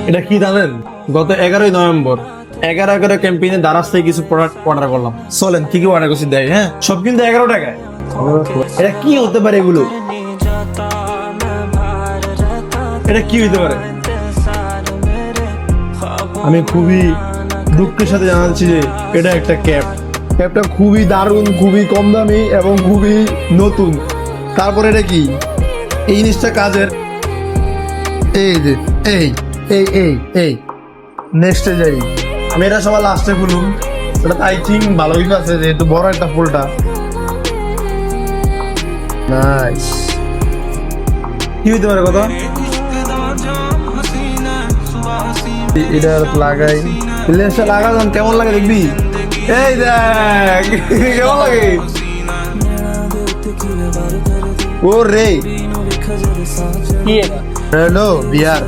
এটা কি জানেন? গত 11ই নভেম্বর 11/11 ক্যাম্পেইনে দারাজ থেকে কিছু প্রোডাক্ট অর্ডার করলাম। চলেন কি কি অর্ডার করছি দেয়। হ্যাঁ, সব কিন্তু 11 টাকায়। এটা কি হতে পারে? এগুলো এটা কি হতে পারে? আমি খুবই দুঃখের সাথে জানাচ্ছি যে এটা একটা ক্যাপটা খুবই দারুণ, খুবই কম দামি এবং খুবই নতুন। তারপরে এটা কি? এই জিনিসটা কাজের। এই যে এই এই এই এই নেক্সটে যাই। আমি এটা সবার লাস্টে খুলুম। এটা আই থিঙ্ক ভালোই আছে, যেহেতু বড় একটা ফুলটা। নাইস। কি হইতে পারে কথা? এটা লাগাই, লেন্সটা লাগালাম, কেমন লাগে দেখবি? এই দেখ কেমন লাগে। ও রে, কি এটা? হ্যালো বিয়ার।